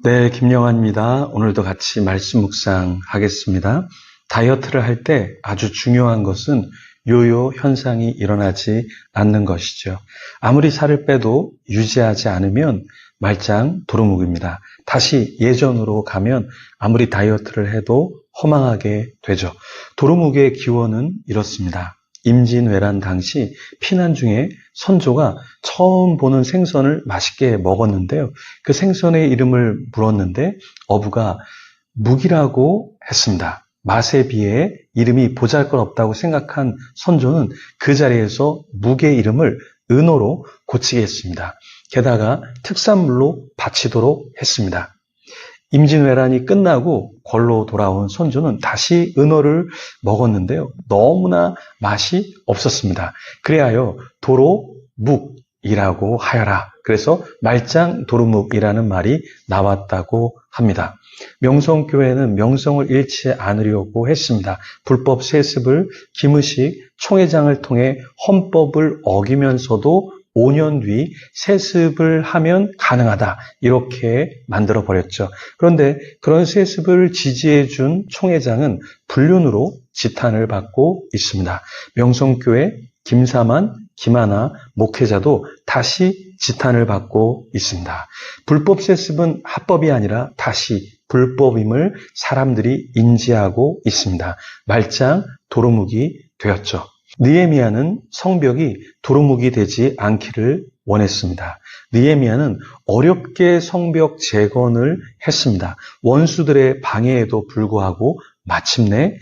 네, 김영환입니다. 오늘도 같이 말씀 묵상하겠습니다. 다이어트를 할 때 아주 중요한 것은 요요 현상이 일어나지 않는 것이죠. 아무리 살을 빼도 유지하지 않으면 말짱 도루묵입니다. 다시 예전으로 가면 아무리 다이어트를 해도 허망하게 되죠. 도루묵의 기원은 이렇습니다. 임진왜란 당시 피난 중에 선조가 처음 보는 생선을 맛있게 먹었는데요. 그 생선의 이름을 물었는데 어부가 묵이라고 했습니다. 맛에 비해 이름이 보잘것없다고 생각한 선조는 그 자리에서 묵의 이름을 은어로 고치게 했습니다. 게다가 특산물로 바치도록 했습니다. 임진왜란이 끝나고 궐로 돌아온 선조는 다시 은어를 먹었는데요. 너무나 맛이 없었습니다. 그래하여 도로묵이라고 하여라. 그래서 말짱 도루묵이라는 말이 나왔다고 합니다. 명성교회는 명성을 잃지 않으려고 했습니다. 불법 세습을 김의식 총회장을 통해 헌법을 어기면서도 5년 뒤 세습을 하면 가능하다. 이렇게 만들어버렸죠. 그런데 그런 세습을 지지해준 총회장은 불륜으로 지탄을 받고 있습니다. 명성교회 김사만, 김하나 목회자도 다시 지탄을 받고 있습니다. 불법 세습은 합법이 아니라 다시 불법임을 사람들이 인지하고 있습니다. 말짱 도루묵이 되었죠. 느헤미야는 성벽이 도루묵이 되지 않기를 원했습니다. 느헤미야는 어렵게 성벽 재건을 했습니다. 원수들의 방해에도 불구하고 마침내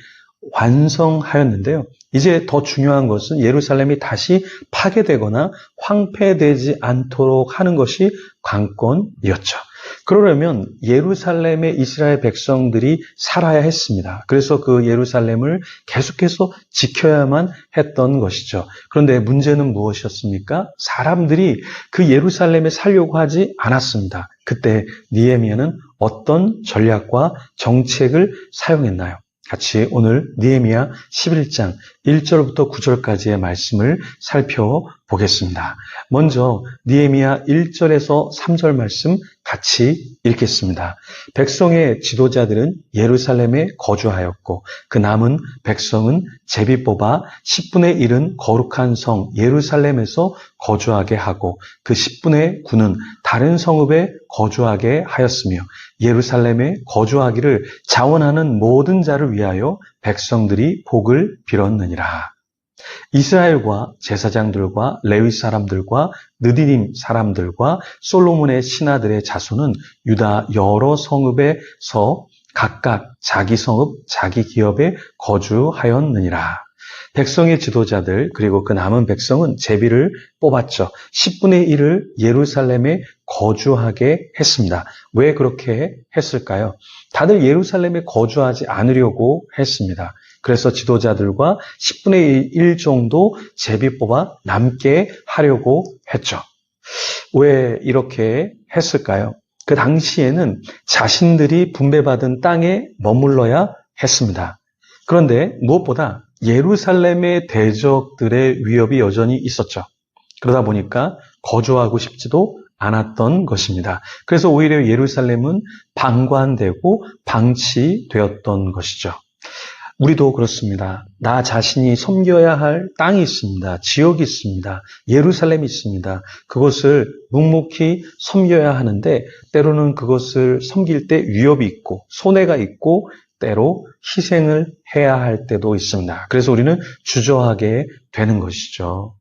완성하였는데요. 이제 더 중요한 것은 예루살렘이 다시 파괴되거나 황폐되지 않도록 하는 것이 관건이었죠. 그러려면 예루살렘의 이스라엘 백성들이 살아야 했습니다. 그래서 그 예루살렘을 계속해서 지켜야만 했던 것이죠. 그런데 문제는 무엇이었습니까? 사람들이 그 예루살렘에 살려고 하지 않았습니다. 그때 느헤미야는 어떤 전략과 정책을 사용했나요? 같이 오늘 느헤미야 11장 1절부터 9절까지의 말씀을 살펴보겠습니다. 먼저 느헤미야 1절에서 3절 말씀 같이 읽겠습니다. 백성의 지도자들은 예루살렘에 거주하였고 그 남은 백성은 제비 뽑아 10분의 1은 거룩한 성 예루살렘에서 거주하게 하고 그 10분의 9는 다른 성읍에 거주하게 하였으며 예루살렘에 거주하기를 자원하는 모든 자를 위하여 백성들이 복을 빌었느니라. 이스라엘과 제사장들과 레위 사람들과 느디님 사람들과 솔로몬의 신하들의 자손은 유다 여러 성읍에서 각각 자기 성읍, 자기 기업에 거주하였느니라. 백성의 지도자들 그리고 그 남은 백성은 제비를 뽑았죠. 10분의 1을 예루살렘에 거주하게 했습니다. 왜 그렇게 했을까요? 다들 예루살렘에 거주하지 않으려고 했습니다. 그래서 지도자들과 10분의 1 정도 제비 뽑아 남게 하려고 했죠. 왜 이렇게 했을까요? 그 당시에는 자신들이 분배받은 땅에 머물러야 했습니다. 그런데 무엇보다 예루살렘의 대적들의 위협이 여전히 있었죠. 그러다 보니까 거주하고 싶지도 않았던 것입니다. 그래서 오히려 예루살렘은 방관되고 방치되었던 것이죠. 우리도 그렇습니다. 나 자신이 섬겨야 할 땅이 있습니다. 지역이 있습니다. 예루살렘이 있습니다. 그것을 묵묵히 섬겨야 하는데 때로는 그것을 섬길 때 위협이 있고 손해가 있고 때로 희생을 해야 할 때도 있습니다. 그래서 우리는 주저하게 되는 것이죠.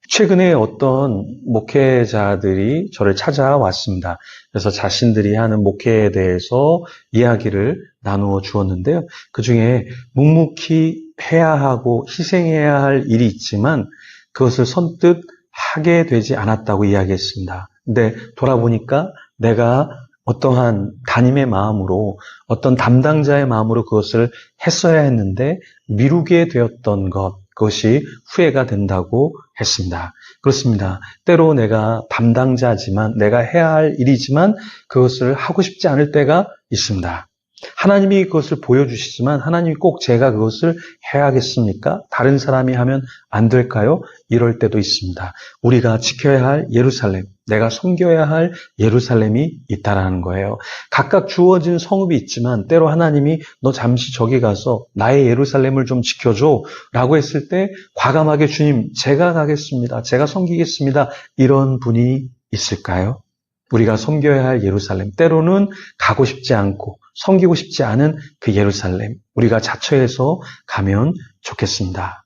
최근에 어떤 목회자들이 저를 찾아왔습니다. 그래서 자신들이 하는 목회에 대해서 이야기를 나누어 주었는데요. 그중에 묵묵히 해야 하고 희생해야 할 일이 있지만 그것을 선뜻 하게 되지 않았다고 이야기했습니다. 근데 돌아보니까 내가 어떠한 담임의 마음으로 어떤 담당자의 마음으로 그것을 했어야 했는데 미루게 되었던 그것이 후회가 된다고 했습니다. 그렇습니다. 때로 내가 담당자지만 내가 해야 할 일이지만 그것을 하고 싶지 않을 때가 있습니다. 하나님이 그것을 보여주시지만 하나님이 꼭 제가 그것을 해야겠습니까? 다른 사람이 하면 안 될까요? 이럴 때도 있습니다. 우리가 지켜야 할 예루살렘, 내가 섬겨야 할 예루살렘이 있다라는 거예요. 각각 주어진 성읍이 있지만 때로 하나님이 너 잠시 저기 가서 나의 예루살렘을 좀 지켜줘 라고 했을 때 과감하게 주님 제가 가겠습니다. 제가 섬기겠습니다. 이런 분이 있을까요? 우리가 섬겨야 할 예루살렘, 때로는 가고 싶지 않고 섬기고 싶지 않은 그 예루살렘, 우리가 자처해서 가면 좋겠습니다.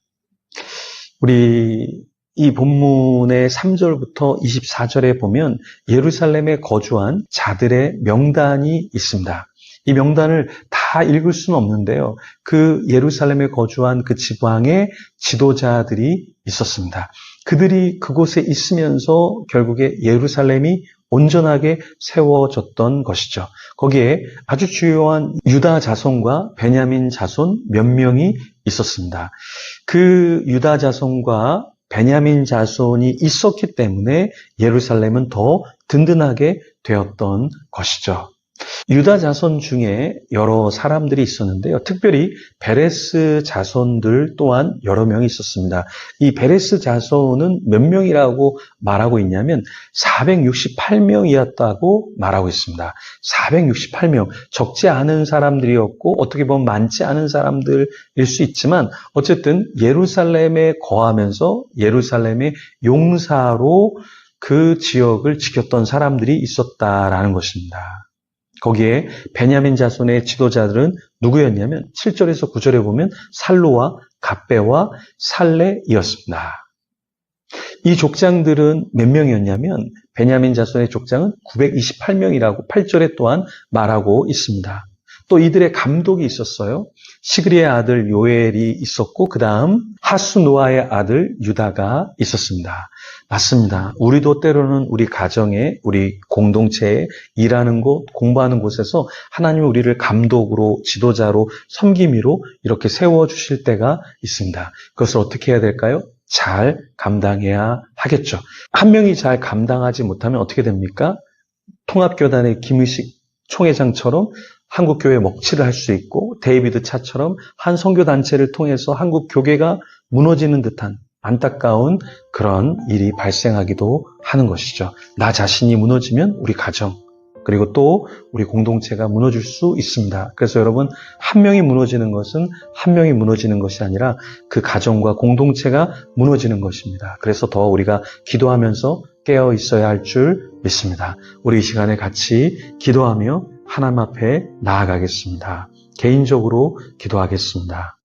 우리 이 본문의 3절부터 24절에 보면 예루살렘에 거주한 자들의 명단이 있습니다. 이 명단을 다 읽을 수는 없는데요. 그 예루살렘에 거주한 그 지방의 지도자들이 있었습니다. 그들이 그곳에 있으면서 결국에 예루살렘이 온전하게 세워졌던 것이죠. 거기에 아주 주요한 유다 자손과 베냐민 자손 몇 명이 있었습니다. 그 유다 자손과 베냐민 자손이 있었기 때문에 예루살렘은 더 든든하게 되었던 것이죠. 유다 자손 중에 여러 사람들이 있었는데요. 특별히 베레스 자손들 또한 여러 명이 있었습니다. 이 베레스 자손은 몇 명이라고 말하고 있냐면 468명이었다고 말하고 있습니다. 468명. 적지 않은 사람들이었고 어떻게 보면 많지 않은 사람들일 수 있지만 어쨌든 예루살렘에 거하면서 예루살렘의 용사로 그 지역을 지켰던 사람들이 있었다라는 것입니다. 거기에 베냐민 자손의 지도자들은 누구였냐면 7절에서 9절에 보면 살로와 갑배와 살레이었습니다. 이 족장들은 몇 명이었냐면 베냐민 자손의 족장은 928명이라고 8절에 또한 말하고 있습니다. 또 이들의 감독이 있었어요. 시그리의 아들 요엘이 있었고 그 다음 하수노아의 아들 유다가 있었습니다. 맞습니다. 우리도 때로는 우리 가정에, 우리 공동체에 일하는 곳, 공부하는 곳에서 하나님이 우리를 감독으로, 지도자로, 섬김이로 이렇게 세워주실 때가 있습니다. 그것을 어떻게 해야 될까요? 잘 감당해야 하겠죠. 한 명이 잘 감당하지 못하면 어떻게 됩니까? 통합교단의 김의식 총회장처럼 한국교회 먹칠을 할 수 있고 데이비드 차처럼 한 선교단체를 통해서 한국 교계가 무너지는 듯한 안타까운 그런 일이 발생하기도 하는 것이죠. 나 자신이 무너지면 우리 가정, 그리고 또 우리 공동체가 무너질 수 있습니다. 그래서 여러분, 한 명이 무너지는 것은 한 명이 무너지는 것이 아니라 그 가정과 공동체가 무너지는 것입니다. 그래서 더 우리가 기도하면서 깨어 있어야 할 줄 믿습니다. 우리 이 시간에 같이 기도하며 하나님 앞에 나아가겠습니다. 개인적으로 기도하겠습니다.